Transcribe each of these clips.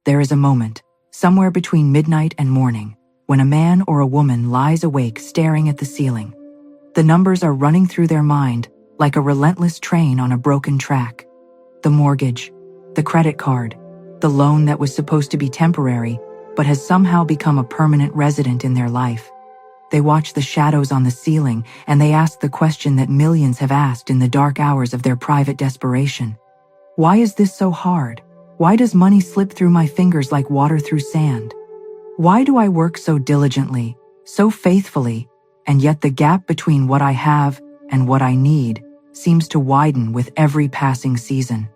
There is a moment, somewhere between midnight and morning, when a man or a woman lies awake staring at the ceiling. The numbers are running through their mind like a relentless train on a broken track. The mortgage, the credit card, the loan that was supposed to be temporary but has somehow become a permanent resident in their life. They watch the shadows on the ceiling and they ask the question that millions have asked in the dark hours of their private desperation. Why is this so hard? Why does money slip through my fingers like water through sand? Why do I work so diligently, so faithfully, and yet the gap between what I have and what I need seems to widen with every passing season?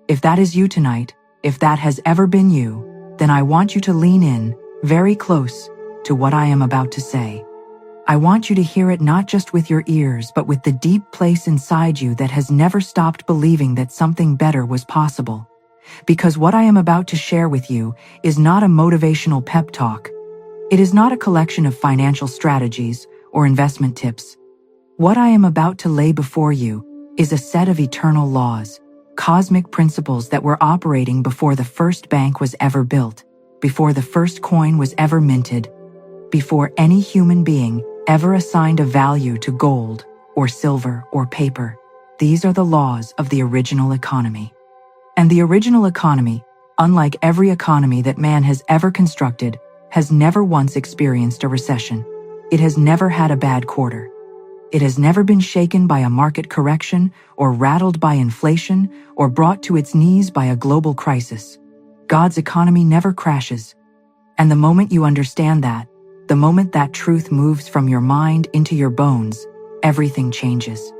If that is you tonight, if that has ever been you, then I want you to lean in, very close, to what I am about to say. I want you to hear it not just with your ears but with the deep place inside you that has never stopped believing that something better was possible. Because what I am about to share with you is not a motivational pep talk. It is not a collection of financial strategies or investment tips. What I am about to lay before you is a set of eternal laws, cosmic principles that were operating before the first bank was ever built, before the first coin was ever minted, before any human being ever assigned a value to gold or silver or paper. These are the laws of the original economy. And the original economy, unlike every economy that man has ever constructed, has never once experienced a recession. It has never had a bad quarter. It has never been shaken by a market correction or rattled by inflation or brought to its knees by a global crisis. God's economy never crashes. And the moment you understand that, the moment that truth moves from your mind into your bones, everything changes.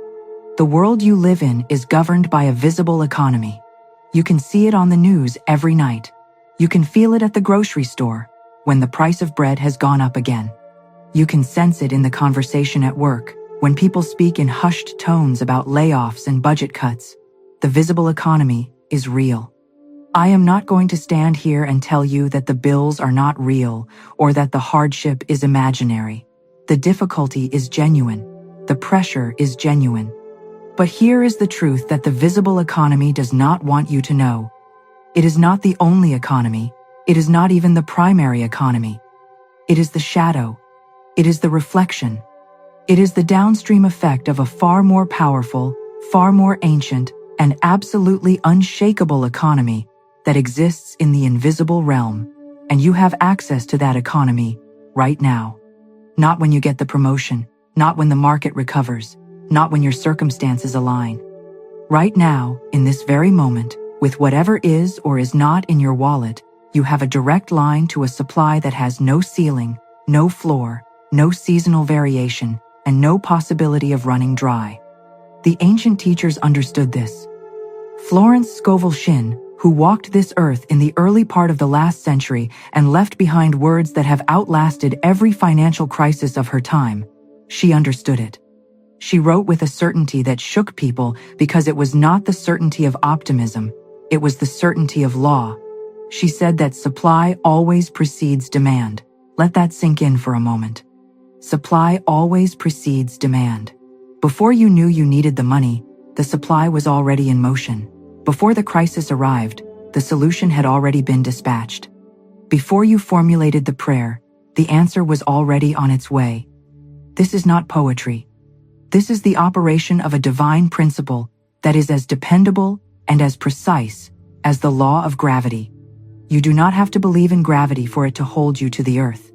The world you live in is governed by a visible economy. You can see it on the news every night. You can feel it at the grocery store when the price of bread has gone up again. You can sense it in the conversation at work when people speak in hushed tones about layoffs and budget cuts. The visible economy is real. I am not going to stand here and tell you that the bills are not real or that the hardship is imaginary. The difficulty is genuine. The pressure is genuine. But here is the truth that the visible economy does not want you to know. It is not the only economy. It is not even the primary economy. It is the shadow. It is the reflection. It is the downstream effect of a far more powerful, far more ancient, and absolutely unshakable economy that exists in the invisible realm, and you have access to that economy right now. Not when you get the promotion, not when the market recovers, not when your circumstances align. Right now, in this very moment, with whatever is or is not in your wallet, you have a direct line to a supply that has no ceiling, no floor, no seasonal variation, and no possibility of running dry. The ancient teachers understood this. Florence Scovel Shinn, who walked this earth in the early part of the last century and left behind words that have outlasted every financial crisis of her time, she understood it. She wrote with a certainty that shook people because it was not the certainty of optimism, it was the certainty of law. She said that supply always precedes demand. Let that sink in for a moment. Supply always precedes demand. Before you knew you needed the money, the supply was already in motion. Before the crisis arrived, the solution had already been dispatched. Before you formulated the prayer, the answer was already on its way. This is not poetry. This is the operation of a divine principle that is as dependable and as precise as the law of gravity. You do not have to believe in gravity for it to hold you to the earth.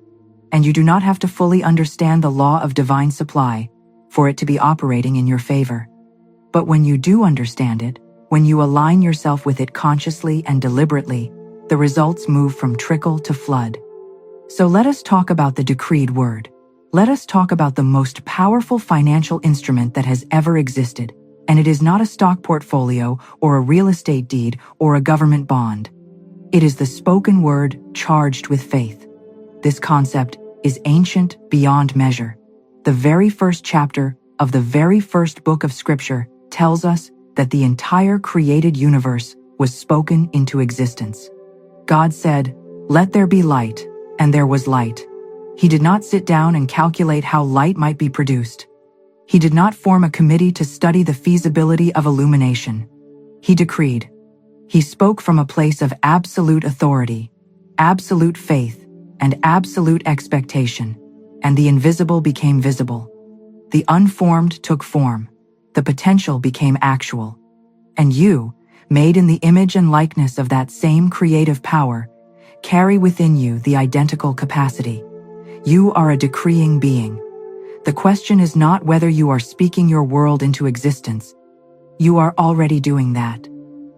And you do not have to fully understand the law of divine supply for it to be operating in your favor. But when you do understand it, when you align yourself with it consciously and deliberately, the results move from trickle to flood. So let us talk about the decreed word. Let us talk about the most powerful financial instrument that has ever existed, and it is not a stock portfolio or a real estate deed or a government bond. It is the spoken word charged with faith. This concept is ancient beyond measure. The very first chapter of the very first book of Scripture tells us that the entire created universe was spoken into existence. God said, "Let there be light," and there was light. He did not sit down and calculate how light might be produced. He did not form a committee to study the feasibility of illumination. He decreed, He spoke from a place of absolute authority, absolute faith, and absolute expectation, and the invisible became visible. The unformed took form, the potential became actual. And you, made in the image and likeness of that same creative power, carry within you the identical capacity. You are a decreeing being. The question is not whether you are speaking your world into existence. You are already doing that.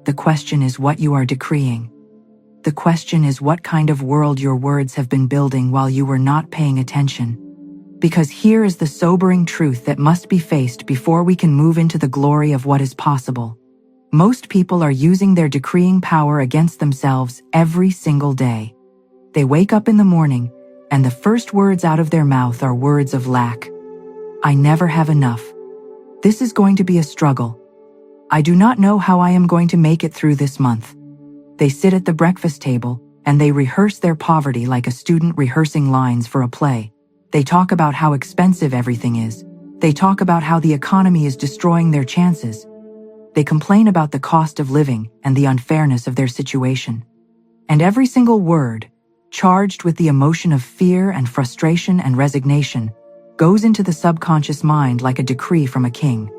The question is what you are decreeing. The question is what kind of world your words have been building while you were not paying attention. Because here is the sobering truth that must be faced before we can move into the glory of what is possible. Most people are using their decreeing power against themselves every single day. They wake up in the morning, and the first words out of their mouth are words of lack. I never have enough. This is going to be a struggle. I do not know how I am going to make it through this month. They sit at the breakfast table, and they rehearse their poverty like a student rehearsing lines for a play. They talk about how expensive everything is. They talk about how the economy is destroying their chances. They complain about the cost of living and the unfairness of their situation. And every single word, charged with the emotion of fear and frustration and resignation, goes into the subconscious mind like a decree from a king.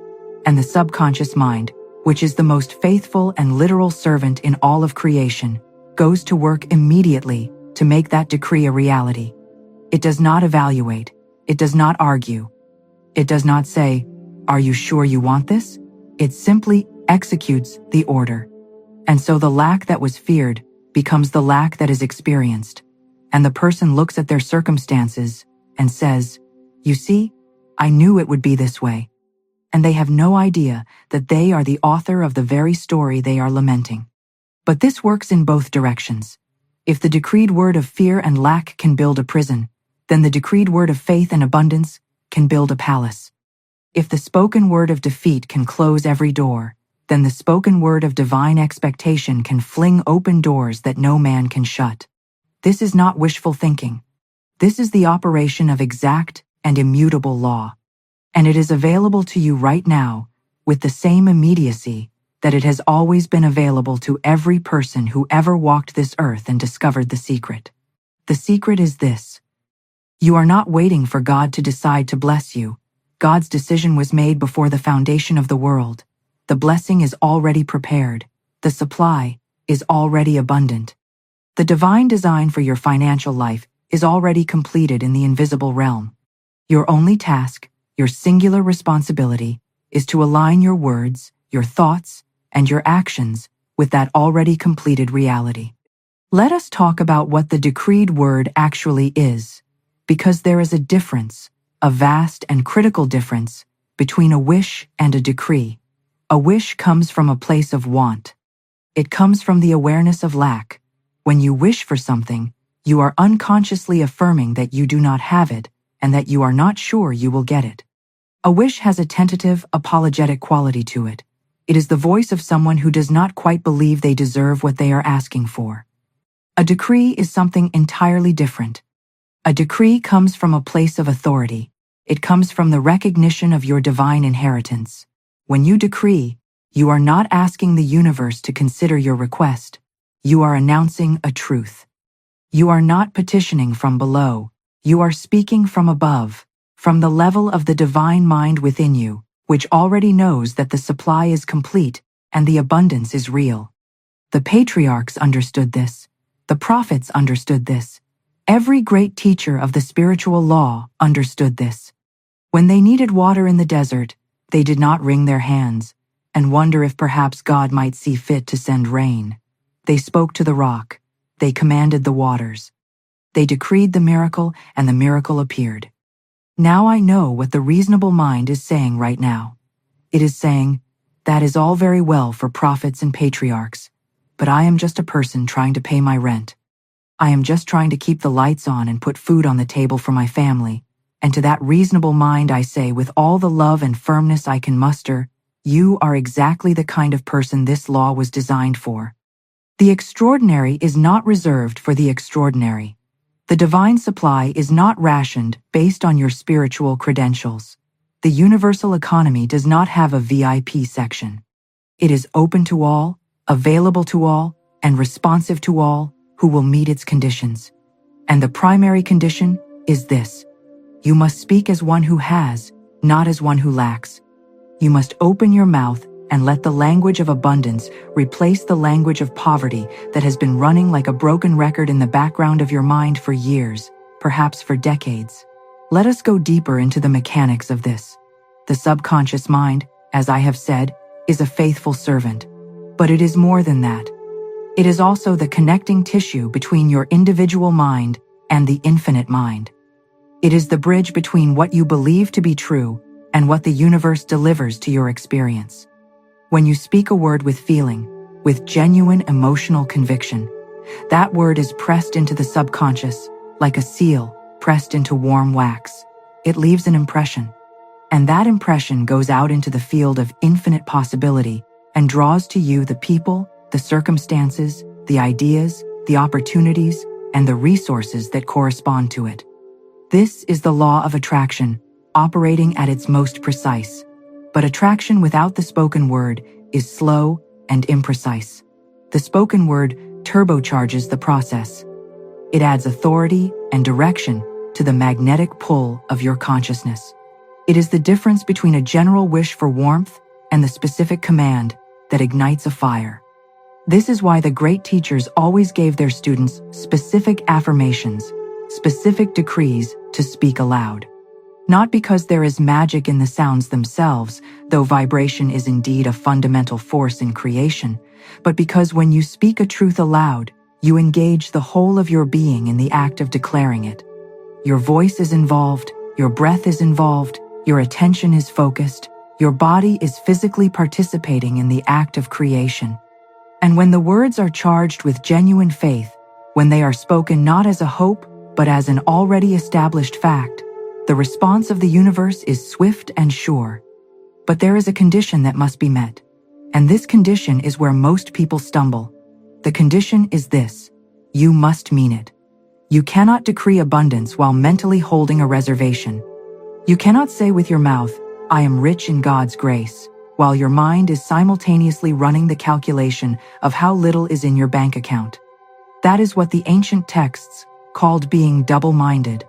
And the subconscious mind, which is the most faithful and literal servant in all of creation, goes to work immediately to make that decree a reality. It does not evaluate. It does not argue. It does not say, "Are you sure you want this?" It simply executes the order. And so the lack that was feared becomes the lack that is experienced. And the person looks at their circumstances and says, "You see, I knew it would be this way." And they have no idea that they are the author of the very story they are lamenting. But this works in both directions. If the decreed word of fear and lack can build a prison, then the decreed word of faith and abundance can build a palace. If the spoken word of defeat can close every door, then the spoken word of divine expectation can fling open doors that no man can shut. This is not wishful thinking. This is the operation of exact and immutable law. And it is available to you right now with the same immediacy that it has always been available to every person who ever walked this earth and discovered the secret. The secret is this. You are not waiting for God to decide to bless you. God's decision was made before the foundation of the world. The blessing is already prepared. The supply is already abundant. The divine design for your financial life is already completed in the invisible realm. Your only task, your singular responsibility, is to align your words, your thoughts, and your actions with that already completed reality. Let us talk about what the decreed word actually is, because there is a difference, a vast and critical difference, between a wish and a decree. A wish comes from a place of want. It comes from the awareness of lack. When you wish for something, you are unconsciously affirming that you do not have it and that you are not sure you will get it. A wish has a tentative, apologetic quality to it. It is the voice of someone who does not quite believe they deserve what they are asking for. A decree is something entirely different. A decree comes from a place of authority. It comes from the recognition of your divine inheritance. When you decree, you are not asking the universe to consider your request. You are announcing a truth. You are not petitioning from below. You are speaking from above, from the level of the divine mind within you, which already knows that the supply is complete and the abundance is real. The patriarchs understood this. The prophets understood this. Every great teacher of the spiritual law understood this. When they needed water in the desert, they did not wring their hands and wonder if perhaps God might see fit to send rain. They spoke to the rock. They commanded the waters. They decreed the miracle, and the miracle appeared. Now I know what the reasonable mind is saying right now. It is saying, that is all very well for prophets and patriarchs, but I am just a person trying to pay my rent. I am just trying to keep the lights on and put food on the table for my family. And to that reasonable mind I say with all the love and firmness I can muster, you are exactly the kind of person this law was designed for. The extraordinary is not reserved for the extraordinary. The divine supply is not rationed based on your spiritual credentials. The universal economy does not have a VIP section. It is open to all, available to all, and responsive to all who will meet its conditions. And the primary condition is this: you must speak as one who has, not as one who lacks. You must open your mouth and let the language of abundance replace the language of poverty that has been running like a broken record in the background of your mind for years, perhaps for decades. Let us go deeper into the mechanics of this. The subconscious mind, as I have said, is a faithful servant. But it is more than that. It is also the connecting tissue between your individual mind and the infinite mind. It is the bridge between what you believe to be true and what the universe delivers to your experience. When you speak a word with feeling, with genuine emotional conviction, that word is pressed into the subconscious like a seal pressed into warm wax. It leaves an impression, and that impression goes out into the field of infinite possibility and draws to you the people, the circumstances, the ideas, the opportunities, and the resources that correspond to it. This is the law of attraction, operating at its most precise. But attraction without the spoken word is slow and imprecise. The spoken word turbocharges the process. It adds authority and direction to the magnetic pull of your consciousness. It is the difference between a general wish for warmth and the specific command that ignites a fire. This is why the great teachers always gave their students specific affirmations, specific decrees to speak aloud. Not because there is magic in the sounds themselves, though vibration is indeed a fundamental force in creation, but because when you speak a truth aloud, you engage the whole of your being in the act of declaring it. Your voice is involved, your breath is involved, your attention is focused, your body is physically participating in the act of creation. And when the words are charged with genuine faith, when they are spoken not as a hope, but as an already established fact, the response of the universe is swift and sure. But there is a condition that must be met. And this condition is where most people stumble. The condition is this: you must mean it. You cannot decree abundance while mentally holding a reservation. You cannot say with your mouth, "I am rich in God's grace," while your mind is simultaneously running the calculation of how little is in your bank account. That is what the ancient texts called being double-minded.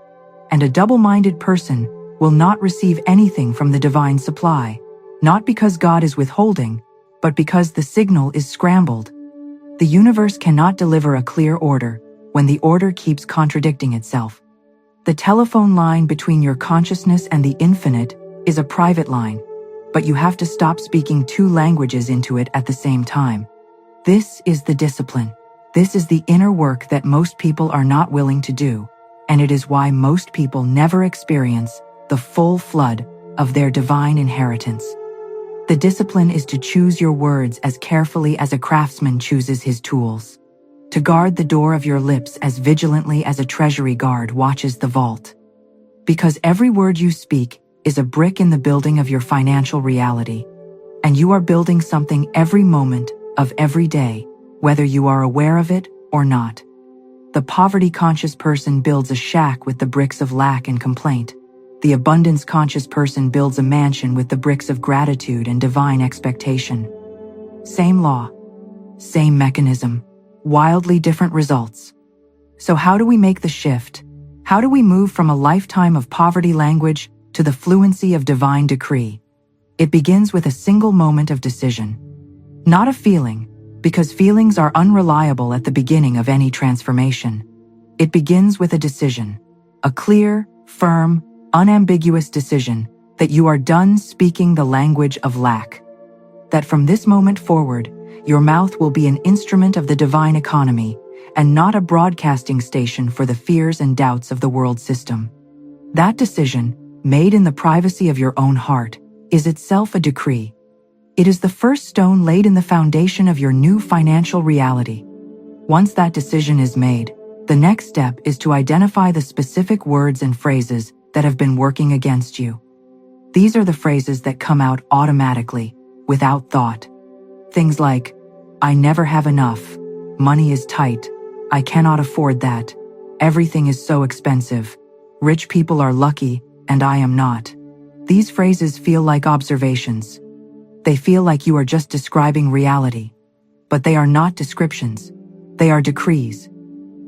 And a double-minded person will not receive anything from the divine supply, not because God is withholding, but because the signal is scrambled. The universe cannot deliver a clear order when the order keeps contradicting itself. The telephone line between your consciousness and the infinite is a private line, but you have to stop speaking two languages into it at the same time. This is the discipline. This is the inner work that most people are not willing to do, and it is why most people never experience the full flood of their divine inheritance. The discipline is to choose your words as carefully as a craftsman chooses his tools, to guard the door of your lips as vigilantly as a treasury guard watches the vault. Because every word you speak is a brick in the building of your financial reality, and you are building something every moment of every day, whether you are aware of it or not. The poverty-conscious person builds a shack with the bricks of lack and complaint. The abundance-conscious person builds a mansion with the bricks of gratitude and divine expectation. Same law, same mechanism, wildly different results. So how do we make the shift? How do we move from a lifetime of poverty language to the fluency of divine decree? It begins with a single moment of decision. Not a feeling, because feelings are unreliable at the beginning of any transformation. It begins with a decision, a clear, firm, unambiguous decision that you are done speaking the language of lack. That from this moment forward, your mouth will be an instrument of the divine economy and not a broadcasting station for the fears and doubts of the world system. That decision, made in the privacy of your own heart, is itself a decree. It is the first stone laid in the foundation of your new financial reality. Once that decision is made, the next step is to identify the specific words and phrases that have been working against you. These are the phrases that come out automatically, without thought. Things like, "I never have enough," "Money is tight," "I cannot afford that," "Everything is so expensive," "Rich people are lucky, and I am not." These phrases feel like observations. They feel like you are just describing reality. But they are not descriptions. They are decrees.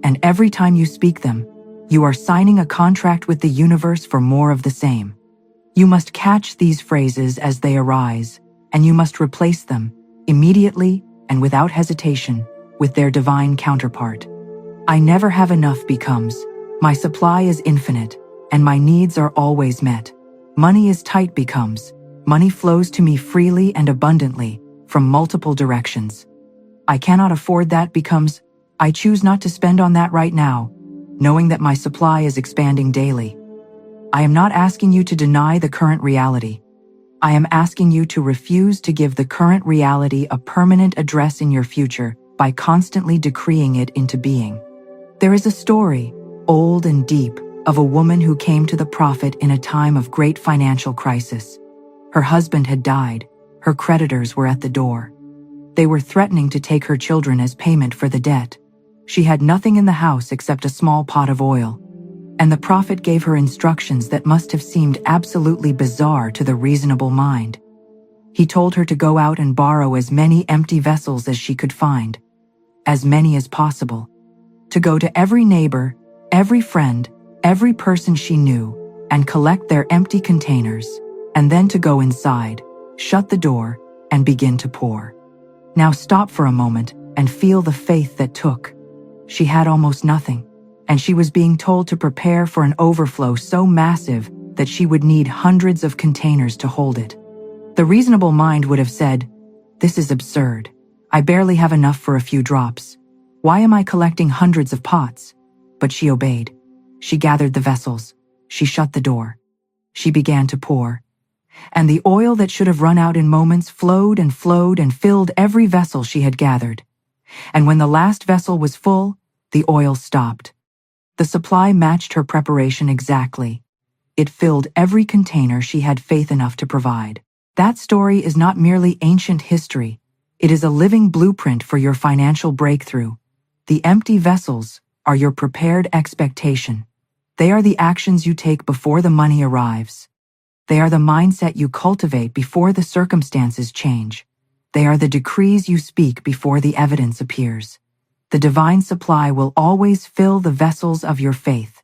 And every time you speak them, you are signing a contract with the universe for more of the same. You must catch these phrases as they arise, and you must replace them, immediately and without hesitation, with their divine counterpart. I never have enough becomes, my supply is infinite, and my needs are always met. Money is tight becomes, money flows to me freely and abundantly, from multiple directions. I cannot afford that becomes, I choose not to spend on that right now, knowing that my supply is expanding daily. I am not asking you to deny the current reality. I am asking you to refuse to give the current reality a permanent address in your future by constantly decreeing it into being. There is a story, old and deep, of a woman who came to the prophet in a time of great financial crisis. Her husband had died. Her creditors were at the door. They were threatening to take her children as payment for the debt. She had nothing in the house except a small pot of oil. And the prophet gave her instructions that must have seemed absolutely bizarre to the reasonable mind. He told her to go out and borrow as many empty vessels as she could find, as many as possible, to go to every neighbor, every friend, every person she knew, and collect their empty containers, and then to go inside, shut the door, and begin to pour. Now stop for a moment and feel the faith that took. She had almost nothing, and she was being told to prepare for an overflow so massive that she would need hundreds of containers to hold it. The reasonable mind would have said, "This is absurd. I barely have enough for a few drops. Why am I collecting hundreds of pots?" But she obeyed. She gathered the vessels. She shut the door. She began to pour. And the oil that should have run out in moments flowed and filled every vessel she had gathered. And when the last vessel was full, the oil stopped. The supply matched her preparation exactly. It filled every container she had faith enough to provide. That story is not merely ancient history. It is a living blueprint for your financial breakthrough. The empty vessels are your prepared expectation. They are the actions you take before the money arrives. They are the mindset you cultivate before the circumstances change. They are the decrees you speak before the evidence appears. The divine supply will always fill the vessels of your faith.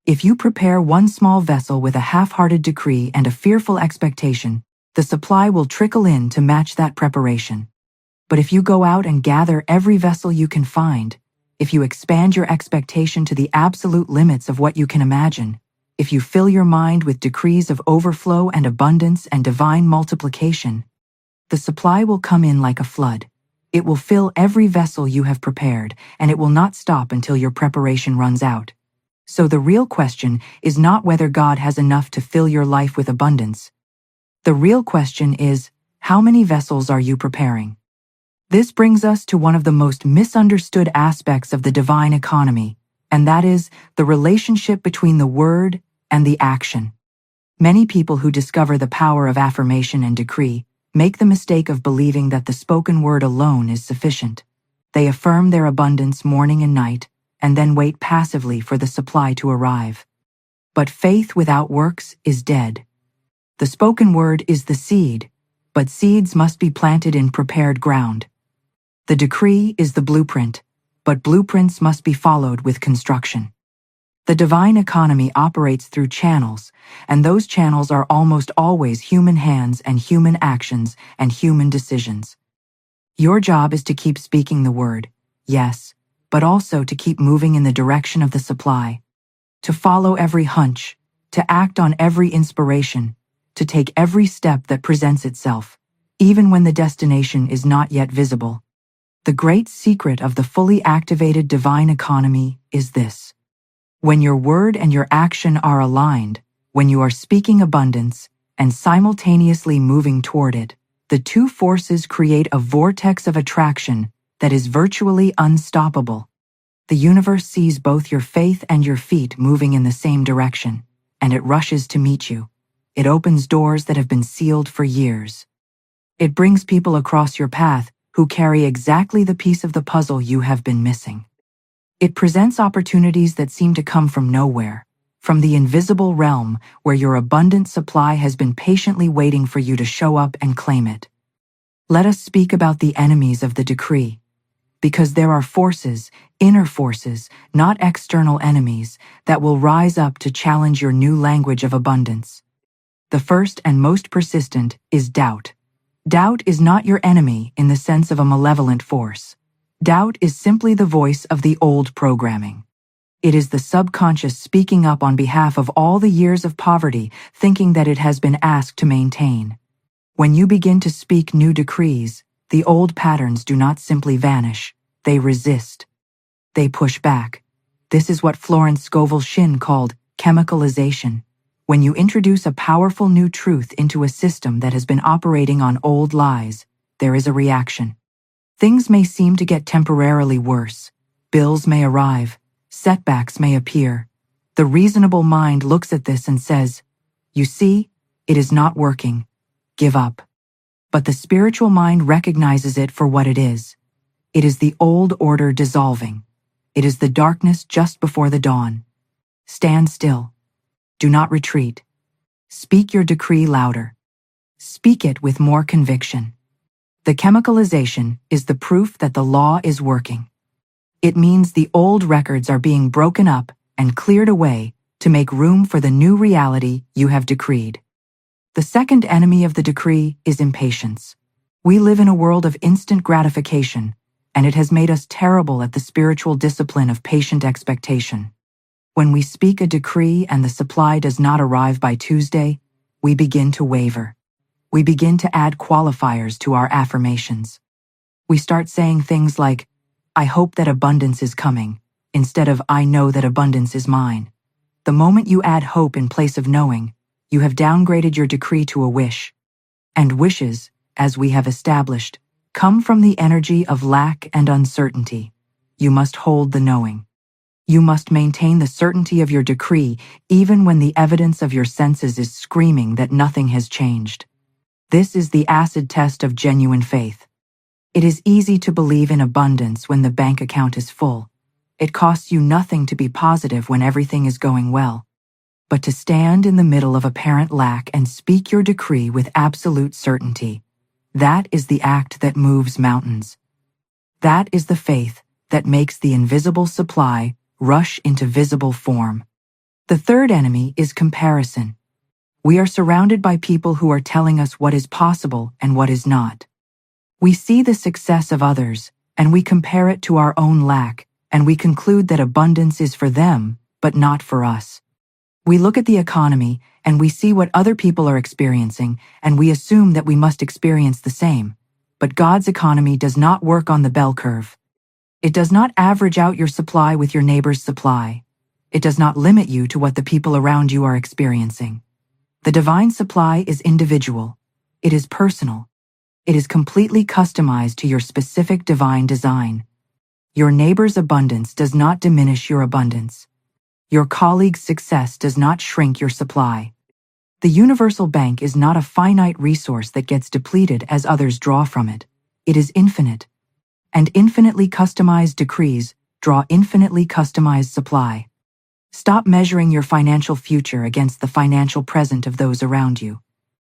If you prepare one small vessel with a half-hearted decree and a fearful expectation, the supply will trickle in to match that preparation. But if you go out and gather every vessel you can find, if you expand your expectation to the absolute limits of what you can imagine, if you fill your mind with decrees of overflow and abundance and divine multiplication, the supply will come in like a flood. It will fill every vessel you have prepared, and it will not stop until your preparation runs out. So the real question is not whether God has enough to fill your life with abundance. The real question is, how many vessels are you preparing? This brings us to one of the most misunderstood aspects of the divine economy, and that is the relationship between the word and the action. Many people who discover the power of affirmation and decree make the mistake of believing that the spoken word alone is sufficient. They affirm their abundance morning and night, and then wait passively for the supply to arrive. But faith without works is dead. The spoken word is the seed, but seeds must be planted in prepared ground. The decree is the blueprint, but blueprints must be followed with construction. The divine economy operates through channels, and those channels are almost always human hands and human actions and human decisions. Your job is to keep speaking the word, yes, but also to keep moving in the direction of the supply, to follow every hunch, to act on every inspiration, to take every step that presents itself, even when the destination is not yet visible. The great secret of the fully activated divine economy is this. When your word and your action are aligned, when you are speaking abundance and simultaneously moving toward it, the two forces create a vortex of attraction that is virtually unstoppable. The universe sees both your faith and your feet moving in the same direction, and it rushes to meet you. It opens doors that have been sealed for years. It brings people across your path who carry exactly the piece of the puzzle you have been missing. It presents opportunities that seem to come from nowhere, from the invisible realm where your abundant supply has been patiently waiting for you to show up and claim it. Let us speak about the enemies of the decree. Because there are forces, inner forces, not external enemies, that will rise up to challenge your new language of abundance. The first and most persistent is doubt. Doubt is not your enemy in the sense of a malevolent force. Doubt is simply the voice of the old programming. It is the subconscious speaking up on behalf of all the years of poverty, thinking that it has been asked to maintain. When you begin to speak new decrees, the old patterns do not simply vanish, they resist. They push back. This is what Florence Scovel Shinn called chemicalization. When you introduce a powerful new truth into a system that has been operating on old lies, there is a reaction. Things may seem to get temporarily worse. Bills may arrive. Setbacks may appear. The reasonable mind looks at this and says, "You see, it is not working. Give up." But the spiritual mind recognizes it for what it is. It is the old order dissolving. It is the darkness just before the dawn. Stand still. Do not retreat. Speak your decree louder. Speak it with more conviction. The chemicalization is the proof that the law is working. It means the old records are being broken up and cleared away to make room for the new reality you have decreed. The second enemy of the decree is impatience. We live in a world of instant gratification, and it has made us terrible at the spiritual discipline of patient expectation. When we speak a decree and the supply does not arrive by Tuesday, we begin to waver. We begin to add qualifiers to our affirmations. We start saying things like, "I hope that abundance is coming," instead of "I know that abundance is mine." The moment you add hope in place of knowing, you have downgraded your decree to a wish. And wishes, as we have established, come from the energy of lack and uncertainty. You must hold the knowing. You must maintain the certainty of your decree even when the evidence of your senses is screaming that nothing has changed. This is the acid test of genuine faith. It is easy to believe in abundance when the bank account is full. It costs you nothing to be positive when everything is going well. But to stand in the middle of apparent lack and speak your decree with absolute certainty, that is the act that moves mountains. That is the faith that makes the invisible supply rush into visible form. The third enemy is comparison. We are surrounded by people who are telling us what is possible and what is not. We see the success of others, and we compare it to our own lack, and we conclude that abundance is for them, but not for us. We look at the economy, and we see what other people are experiencing, and we assume that we must experience the same. But God's economy does not work on the bell curve. It does not average out your supply with your neighbor's supply. It does not limit you to what the people around you are experiencing. The divine supply is individual. It is personal. It is completely customized to your specific divine design. Your neighbor's abundance does not diminish your abundance. Your colleague's success does not shrink your supply. The universal bank is not a finite resource that gets depleted as others draw from it. It is infinite. And infinitely customized decrees draw infinitely customized supply. Stop measuring your financial future against the financial present of those around you.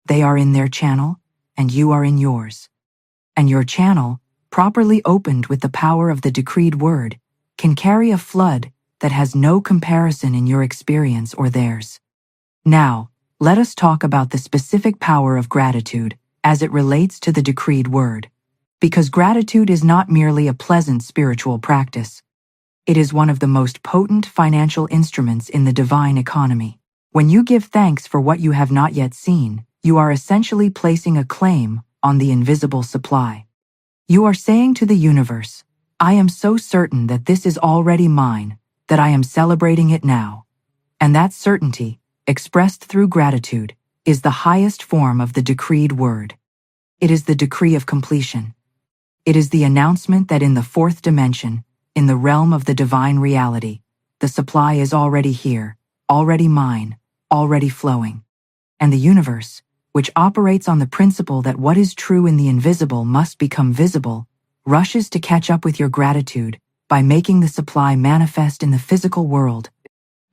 They are in their channel, and you are in yours. And your channel, properly opened with the power of the decreed word, can carry a flood that has no comparison in your experience or theirs. Now, let us talk about the specific power of gratitude as it relates to the decreed word. Because gratitude is not merely a pleasant spiritual practice. It is one of the most potent financial instruments in the divine economy. When you give thanks for what you have not yet seen, you are essentially placing a claim on the invisible supply. You are saying to the universe, "I am so certain that this is already mine, that I am celebrating it now." And that certainty, expressed through gratitude, is the highest form of the decreed word. It is the decree of completion. It is the announcement that in the fourth dimension, in the realm of the divine reality, the supply is already here, already mine, already flowing. And the universe, which operates on the principle that what is true in the invisible must become visible, rushes to catch up with your gratitude by making the supply manifest in the physical world.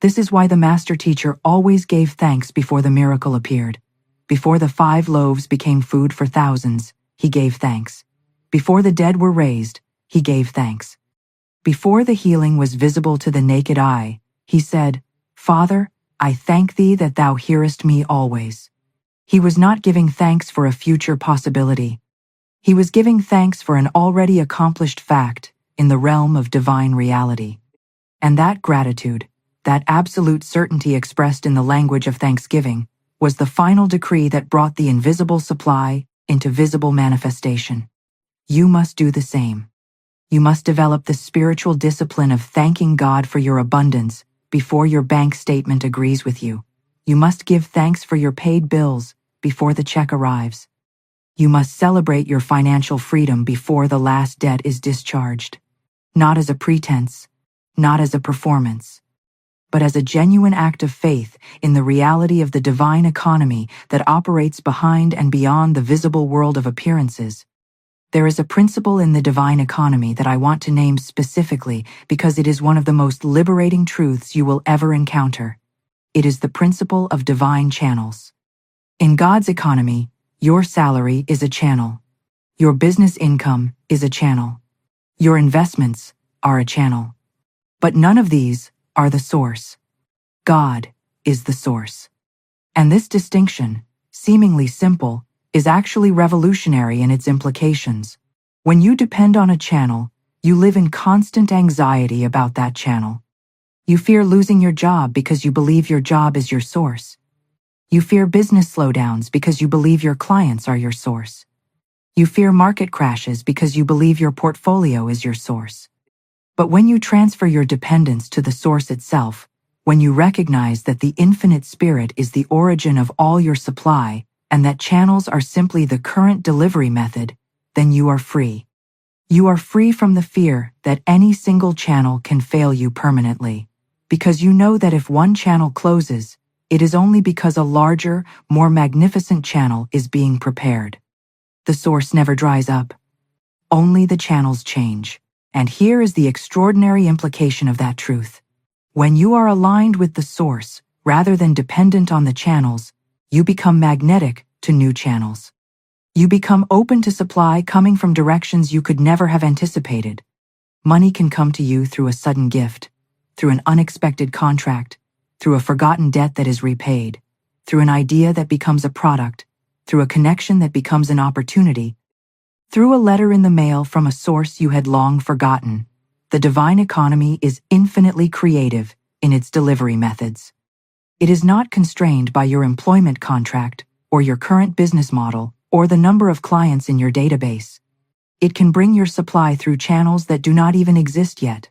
This is why the master teacher always gave thanks before the miracle appeared. Before the 5 loaves became food for thousands, he gave thanks. Before the dead were raised, he gave thanks. Before the healing was visible to the naked eye, he said, "Father, I thank thee that thou hearest me always." He was not giving thanks for a future possibility. He was giving thanks for an already accomplished fact in the realm of divine reality. And that gratitude, that absolute certainty expressed in the language of thanksgiving, was the final decree that brought the invisible supply into visible manifestation. You must do the same. You must develop the spiritual discipline of thanking God for your abundance before your bank statement agrees with you. You must give thanks for your paid bills before the check arrives. You must celebrate your financial freedom before the last debt is discharged. Not as a pretense, not as a performance, but as a genuine act of faith in the reality of the divine economy that operates behind and beyond the visible world of appearances. There is a principle in the divine economy that I want to name specifically because it is one of the most liberating truths you will ever encounter. It is the principle of divine channels. In God's economy, your salary is a channel. Your business income is a channel. Your investments are a channel. But none of these are the source. God is the source. And this distinction, seemingly simple, is actually revolutionary in its implications. When you depend on a channel, you live in constant anxiety about that channel. You fear losing your job because you believe your job is your source. You fear business slowdowns because you believe your clients are your source. You fear market crashes because you believe your portfolio is your source. But when you transfer your dependence to the source itself, when you recognize that the infinite spirit is the origin of all your supply, and that channels are simply the current delivery method, then you are free. You are free from the fear that any single channel can fail you permanently, because you know that if one channel closes, it is only because a larger, more magnificent channel is being prepared. The source never dries up. Only the channels change. And here is the extraordinary implication of that truth. When you are aligned with the source, rather than dependent on the channels, you become magnetic to new channels. You become open to supply coming from directions you could never have anticipated. Money can come to you through a sudden gift, through an unexpected contract, through a forgotten debt that is repaid, through an idea that becomes a product, through a connection that becomes an opportunity, through a letter in the mail from a source you had long forgotten. The divine economy is infinitely creative in its delivery methods. It is not constrained by your employment contract or your current business model or the number of clients in your database. It can bring your supply through channels that do not even exist yet.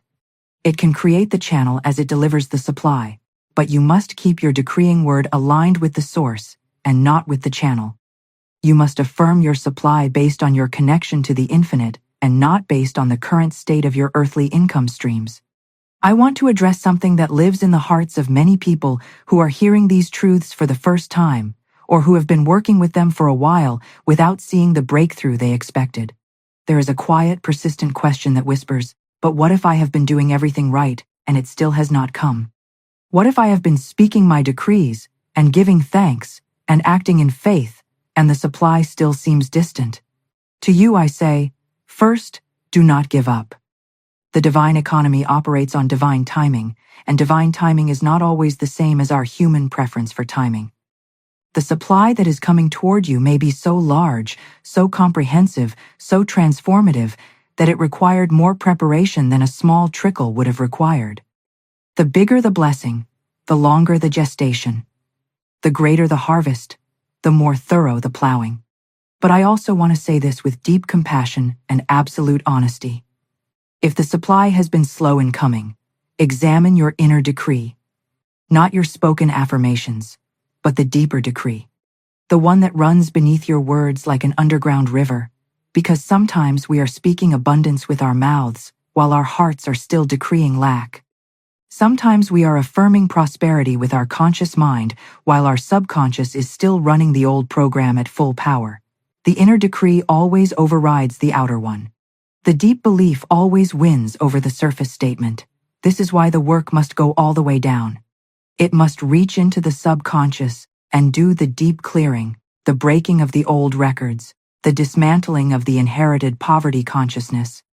It can create the channel as it delivers the supply, but you must keep your decreeing word aligned with the source and not with the channel. You must affirm your supply based on your connection to the infinite and not based on the current state of your earthly income streams. I want to address something that lives in the hearts of many people who are hearing these truths for the first time, or who have been working with them for a while without seeing the breakthrough they expected. There is a quiet, persistent question that whispers, "But what if I have been doing everything right and it still has not come? What if I have been speaking my decrees and giving thanks and acting in faith and the supply still seems distant?" To you I say, first, do not give up. The divine economy operates on divine timing, and divine timing is not always the same as our human preference for timing. The supply that is coming toward you may be so large, so comprehensive, so transformative, that it required more preparation than a small trickle would have required. The bigger the blessing, the longer the gestation. The greater the harvest, the more thorough the plowing. But I also want to say this with deep compassion and absolute honesty. If the supply has been slow in coming, examine your inner decree. Not your spoken affirmations, but the deeper decree. The one that runs beneath your words like an underground river, because sometimes we are speaking abundance with our mouths while our hearts are still decreeing lack. Sometimes we are affirming prosperity with our conscious mind while our subconscious is still running the old program at full power. The inner decree always overrides the outer one. The deep belief always wins over the surface statement. This is why the work must go all the way down. It must reach into the subconscious and do the deep clearing, the breaking of the old records, the dismantling of the inherited poverty consciousness,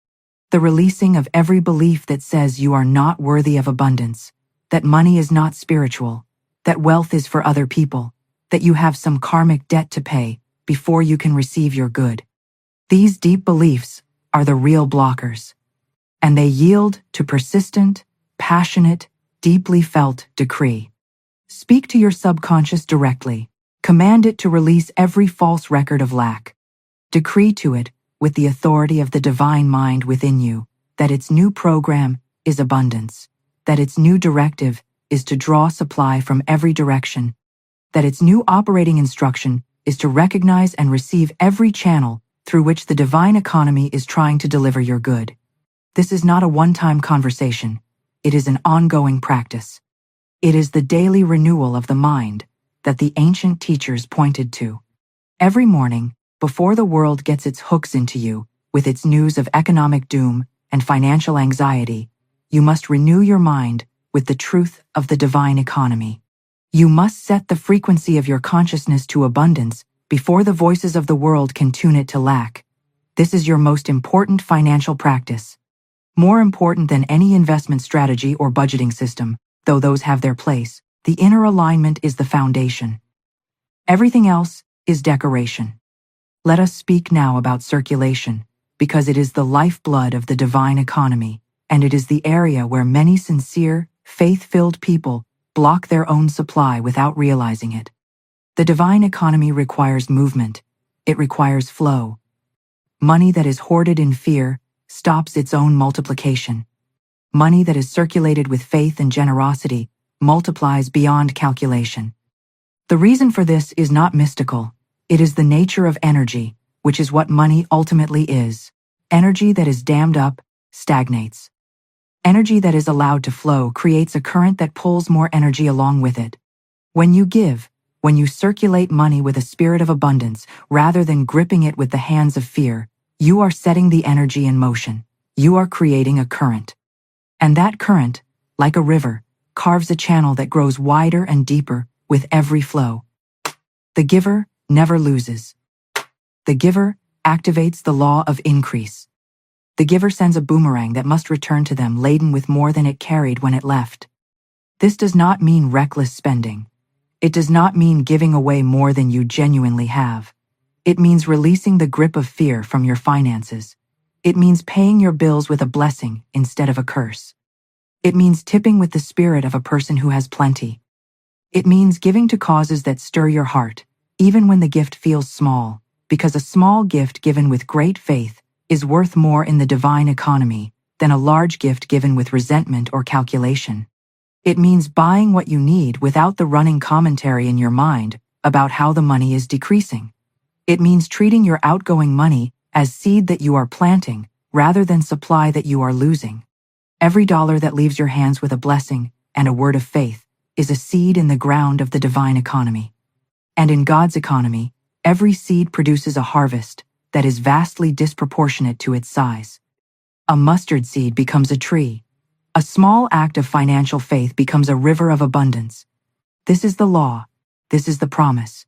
the releasing of every belief that says you are not worthy of abundance, that money is not spiritual, that wealth is for other people, that you have some karmic debt to pay before you can receive your good. These deep beliefs are the real blockers, and they yield to persistent, passionate, deeply felt decree. Speak to your subconscious directly. Command it to release every false record of lack. Decree to it, with the authority of the divine mind within you, that its new program is abundance, that its new directive is to draw supply from every direction, that its new operating instruction is to recognize and receive every channel through which the divine economy is trying to deliver your good. This is not a one-time conversation. It is an ongoing practice. It is the daily renewal of the mind that the ancient teachers pointed to. Every morning, before the world gets its hooks into you with its news of economic doom and financial anxiety, you must renew your mind with the truth of the divine economy. You must set the frequency of your consciousness to abundance before the voices of the world can tune it to lack. This is your most important financial practice. More important than any investment strategy or budgeting system, though those have their place, the inner alignment is the foundation. Everything else is decoration. Let us speak now about circulation, because it is the lifeblood of the divine economy, and it is the area where many sincere, faith-filled people block their own supply without realizing it. The divine economy requires movement. It requires flow. Money that is hoarded in fear stops its own multiplication. Money that is circulated with faith and generosity multiplies beyond calculation. The reason for this is not mystical. It is the nature of energy, which is what money ultimately is. Energy that is dammed up stagnates. Energy that is allowed to flow creates a current that pulls more energy along with it. When you give, when you circulate money with a spirit of abundance rather than gripping it with the hands of fear, you are setting the energy in motion. You are creating a current. And that current, like a river, carves a channel that grows wider and deeper with every flow. The giver never loses. The giver activates the law of increase. The giver sends a boomerang that must return to them laden with more than it carried when it left. This does not mean reckless spending. It does not mean giving away more than you genuinely have. It means releasing the grip of fear from your finances. It means paying your bills with a blessing instead of a curse. It means tipping with the spirit of a person who has plenty. It means giving to causes that stir your heart, even when the gift feels small, because a small gift given with great faith is worth more in the divine economy than a large gift given with resentment or calculation. It means buying what you need without the running commentary in your mind about how the money is decreasing. It means treating your outgoing money as seed that you are planting rather than supply that you are losing. Every dollar that leaves your hands with a blessing and a word of faith is a seed in the ground of the divine economy. And in God's economy, every seed produces a harvest that is vastly disproportionate to its size. A mustard seed becomes a tree. A small act of financial faith becomes a river of abundance. This is the law. This is the promise.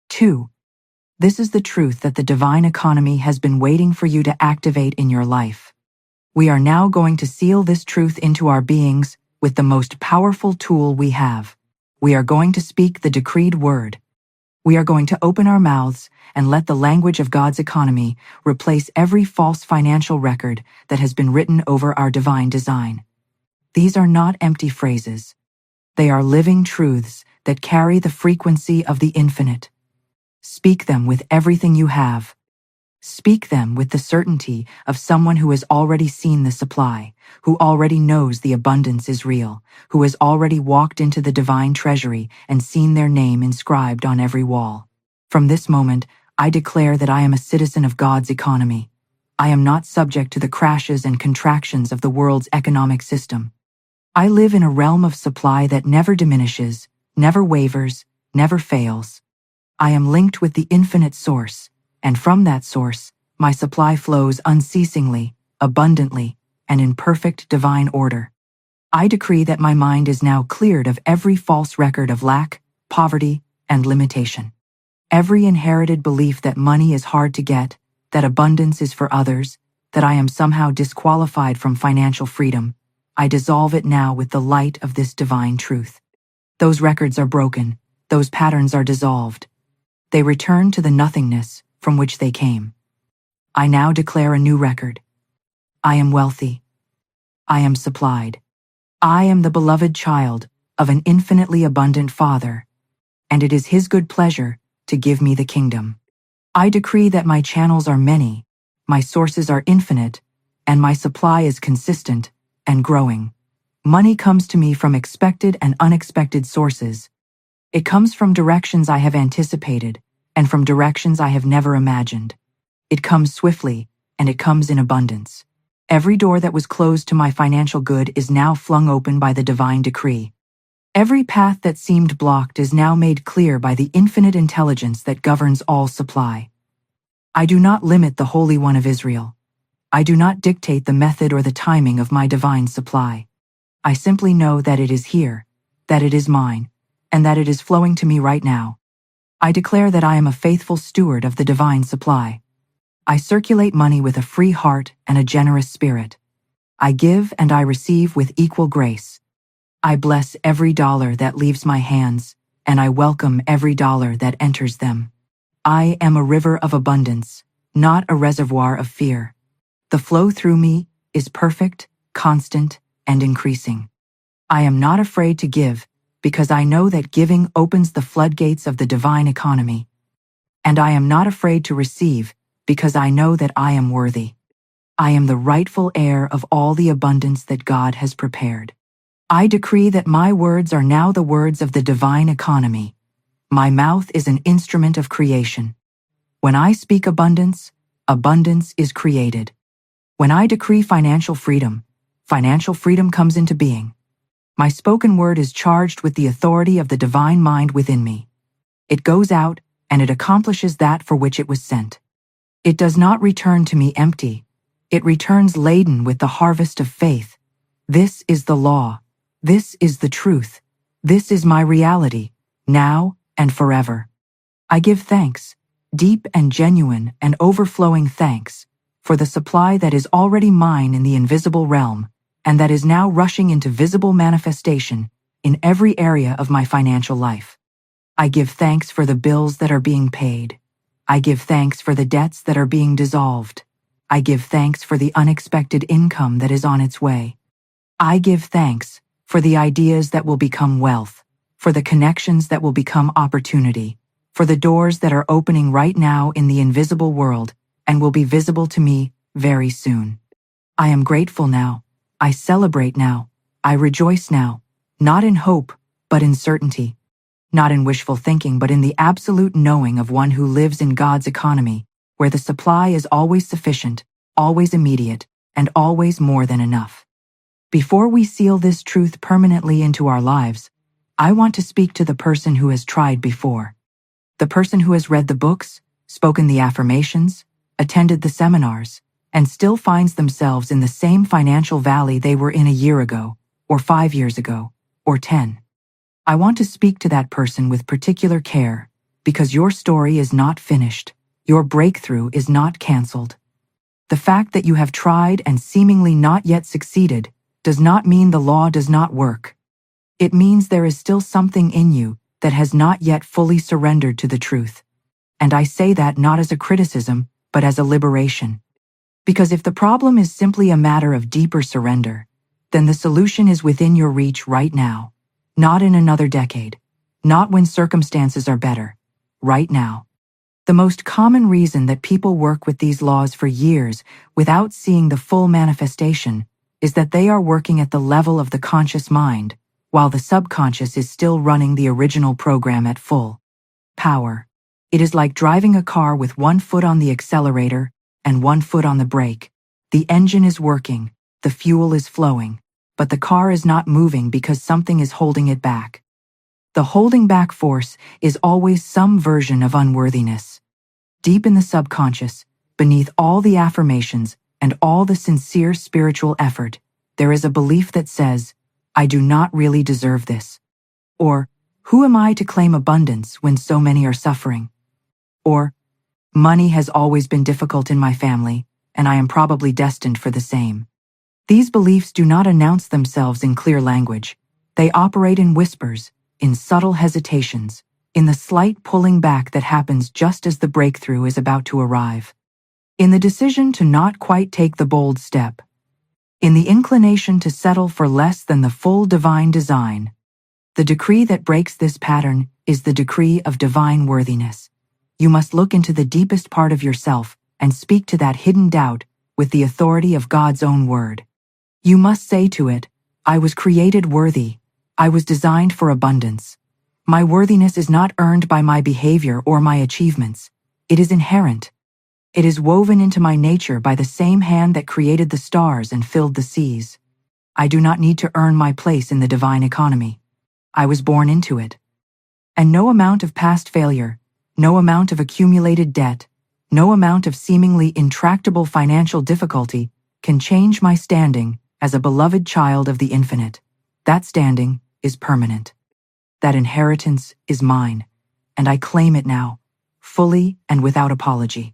2. This is the truth that the divine economy has been waiting for you to activate in your life. We are now going to seal this truth into our beings with the most powerful tool we have. We are going to speak the decreed word. We are going to open our mouths and let the language of God's economy replace every false financial record that has been written over our divine design. These are not empty phrases. They are living truths that carry the frequency of the infinite. Speak them with everything you have. Speak them with the certainty of someone who has already seen the supply, who already knows the abundance is real, who has already walked into the divine treasury and seen their name inscribed on every wall. From this moment, I declare that I am a citizen of God's economy. I am not subject to the crashes and contractions of the world's economic system. I live in a realm of supply that never diminishes, never wavers, never fails. I am linked with the infinite source, and from that source, my supply flows unceasingly, abundantly, and in perfect divine order. I decree that my mind is now cleared of every false record of lack, poverty, and limitation. Every inherited belief that money is hard to get, that abundance is for others, that I am somehow disqualified from financial freedom, I dissolve it now with the light of this divine truth. Those records are broken, those patterns are dissolved. They return to the nothingness from which they came. I now declare a new record. I am wealthy. I am supplied. I am the beloved child of an infinitely abundant Father, and it is His good pleasure to give me the kingdom. I decree that my channels are many, my sources are infinite, and my supply is consistent and growing. Money comes to me from expected and unexpected sources. It comes from directions I have anticipated and from directions I have never imagined. It comes swiftly, and it comes in abundance. Every door that was closed to my financial good is now flung open by the divine decree. Every path that seemed blocked is now made clear by the infinite intelligence that governs all supply. I do not limit the Holy One of Israel. I do not dictate the method or the timing of my divine supply. I simply know that it is here, that it is mine, and that it is flowing to me right now. I declare that I am a faithful steward of the divine supply. I circulate money with a free heart and a generous spirit. I give and I receive with equal grace. I bless every dollar that leaves my hands, and I welcome every dollar that enters them. I am a river of abundance, not a reservoir of fear. The flow through me is perfect, constant, and increasing. I am not afraid to give, because I know that giving opens the floodgates of the divine economy. And I am not afraid to receive, because I know that I am worthy. I am the rightful heir of all the abundance that God has prepared. I decree that my words are now the words of the divine economy. My mouth is an instrument of creation. When I speak abundance, abundance is created. When I decree financial freedom comes into being. My spoken word is charged with the authority of the divine mind within me. It goes out and it accomplishes that for which it was sent. It does not return to me empty. It returns laden with the harvest of faith. This is the law. This is the truth. This is my reality, now and forever. I give thanks, deep and genuine and overflowing thanks, for the supply that is already mine in the invisible realm, and that is now rushing into visible manifestation in every area of my financial life. I give thanks for the bills that are being paid. I give thanks for the debts that are being dissolved. I give thanks for the unexpected income that is on its way. I give thanks for the ideas that will become wealth, for the connections that will become opportunity, for the doors that are opening right now in the invisible world and will be visible to me very soon. I am grateful now. I celebrate now. I rejoice now, not in hope, but in certainty. Not in wishful thinking, but in the absolute knowing of one who lives in God's economy, where the supply is always sufficient, always immediate, and always more than enough. Before we seal this truth permanently into our lives, I want to speak to the person who has tried before. The person who has read the books, spoken the affirmations, attended the seminars, and still finds themselves in the same financial valley they were in a year ago, or 5 years ago, or 10. I want to speak to that person with particular care, because your story is not finished. Your breakthrough is not canceled. The fact that you have tried and seemingly not yet succeeded does not mean the law does not work. It means there is still something in you that has not yet fully surrendered to the truth. And I say that not as a criticism, but as a liberation. Because if the problem is simply a matter of deeper surrender, then the solution is within your reach right now. Not in another decade. Not when circumstances are better. Right now. The most common reason that people work with these laws for years without seeing the full manifestation is that they are working at the level of the conscious mind, while the subconscious is still running the original program at full power. It is like driving a car with one foot on the accelerator and one foot on the brake. The engine is working, the fuel is flowing, but the car is not moving because something is holding it back. The holding back force is always some version of unworthiness. Deep in the subconscious, beneath all the affirmations and all the sincere spiritual effort, there is a belief that says, I do not really deserve this. Or, who am I to claim abundance when so many are suffering? Or, money has always been difficult in my family, and I am probably destined for the same. These beliefs do not announce themselves in clear language. They operate in whispers, in subtle hesitations, in the slight pulling back that happens just as the breakthrough is about to arrive. In the decision to not quite take the bold step. In the inclination to settle for less than the full divine design. The decree that breaks this pattern is the decree of divine worthiness. You must look into the deepest part of yourself and speak to that hidden doubt with the authority of God's own word. You must say to it, I was created worthy. I was designed for abundance. My worthiness is not earned by my behavior or my achievements. It is inherent. It is woven into my nature by the same hand that created the stars and filled the seas. I do not need to earn my place in the divine economy. I was born into it. And no amount of past failure, no amount of accumulated debt, no amount of seemingly intractable financial difficulty can change my standing as a beloved child of the infinite. That standing is permanent. That inheritance is mine, and I claim it now, fully and without apology.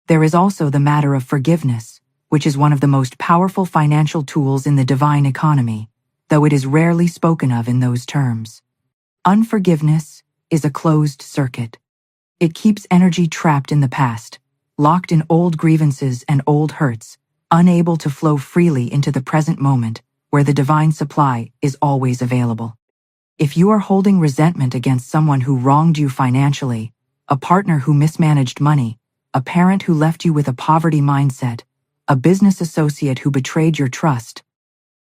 There is also the matter of forgiveness, which is one of the most powerful financial tools in the divine economy, though it is rarely spoken of in those terms. Unforgiveness is a closed circuit. It keeps energy trapped in the past, locked in old grievances and old hurts, unable to flow freely into the present moment where the divine supply is always available. If you are holding resentment against someone who wronged you financially, a partner who mismanaged money, a parent who left you with a poverty mindset, a business associate who betrayed your trust,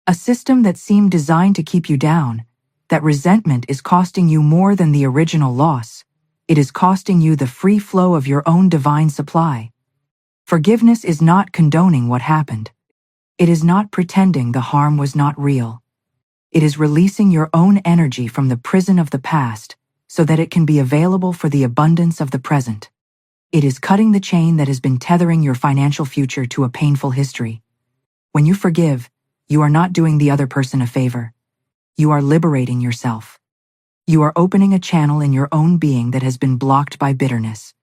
a system that seemed designed to keep you down, that resentment is costing you more than the original loss. It is costing you the free flow of your own divine supply. Forgiveness is not condoning what happened. It is not pretending the harm was not real. It is releasing your own energy from the prison of the past so that it can be available for the abundance of the present. It is cutting the chain that has been tethering your financial future to a painful history. When you forgive, you are not doing the other person a favor. You are liberating yourself. You are opening a channel in your own being that has been blocked by bitterness.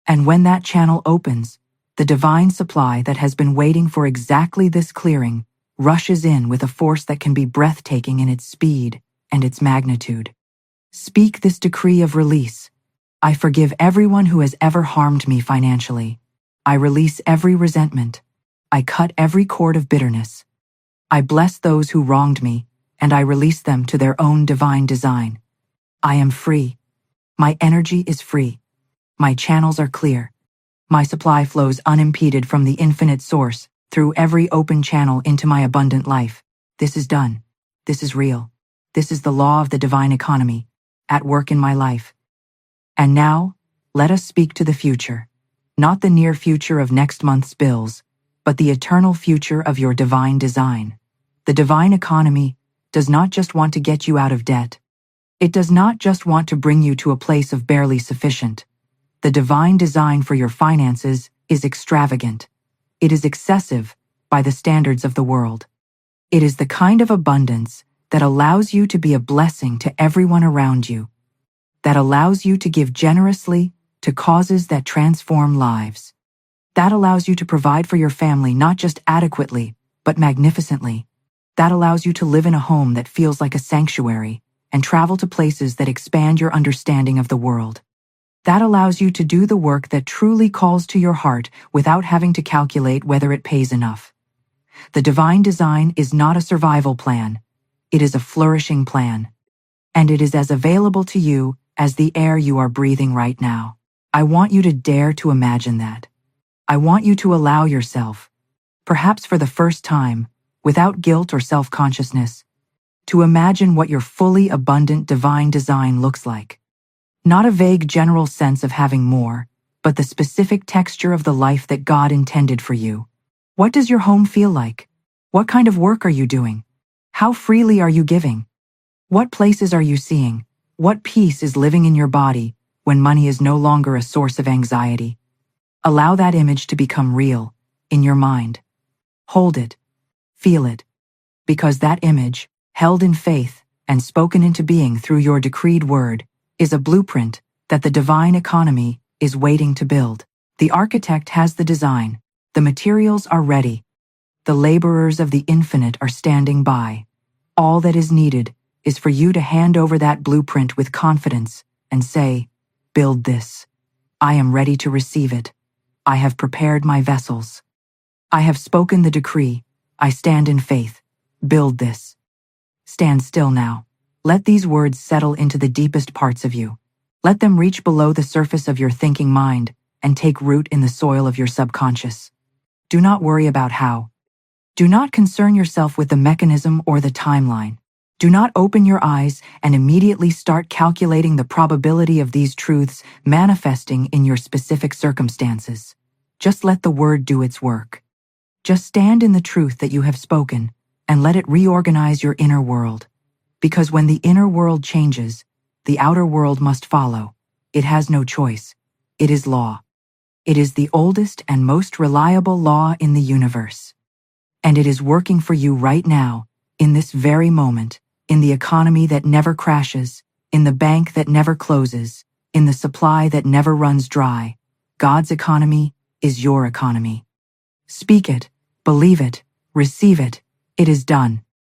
And when that channel opens, the divine supply that has been waiting for exactly this clearing rushes in with a force that can be breathtaking in its speed and its magnitude. Speak this decree of release. I forgive everyone who has ever harmed me financially. I release every resentment. I cut every cord of bitterness. I bless those who wronged me, and I release them to their own divine design. I am free. My energy is free. My channels are clear. My supply flows unimpeded from the infinite source through every open channel into my abundant life. This is done. This is real. This is the law of the divine economy, at work in my life. And now, let us speak to the future. Not the near future of next month's bills, but the eternal future of your divine design. The divine economy does not just want to get you out of debt. It does not just want to bring you to a place of barely sufficient. The divine design for your finances is extravagant. It is excessive by the standards of the world. It is the kind of abundance that allows you to be a blessing to everyone around you, that allows you to give generously to causes that transform lives, that allows you to provide for your family not just adequately, but magnificently, that allows you to live in a home that feels like a sanctuary and travel to places that expand your understanding of the world. That allows you to do the work that truly calls to your heart without having to calculate whether it pays enough. The divine design is not a survival plan. It is a flourishing plan. And it is as available to you as the air you are breathing right now. I want you to dare to imagine that. I want you to allow yourself, perhaps for the first time, without guilt or self-consciousness, to imagine what your fully abundant divine design looks like. Not a vague general sense of having more, but the specific texture of the life that God intended for you. What does your home feel like? What kind of work are you doing? How freely are you giving? What places are you seeing? What peace is living in your body when money is no longer a source of anxiety? Allow that image to become real in your mind. Hold it. Feel it. Because that image, held in faith and spoken into being through your decreed word, is a blueprint that the divine economy is waiting to build. The architect has the design. The materials are ready. The laborers of the infinite are standing by. All that is needed is for you to hand over that blueprint with confidence and say, "Build this. I am ready to receive it. I have prepared my vessels. I have spoken the decree. I stand in faith. Build this." Stand still now. Let these words settle into the deepest parts of you. Let them reach below the surface of your thinking mind and take root in the soil of your subconscious. Do not worry about how. Do not concern yourself with the mechanism or the timeline. Do not open your eyes and immediately start calculating the probability of these truths manifesting in your specific circumstances. Just let the word do its work. Just stand in the truth that you have spoken and let it reorganize your inner world. Because when the inner world changes, the outer world must follow. It has no choice. It is law. It is the oldest and most reliable law in the universe. And it is working for you right now, in this very moment, in the economy that never crashes, in the bank that never closes, in the supply that never runs dry. God's economy is your economy. Speak it, believe it, receive it. It is done.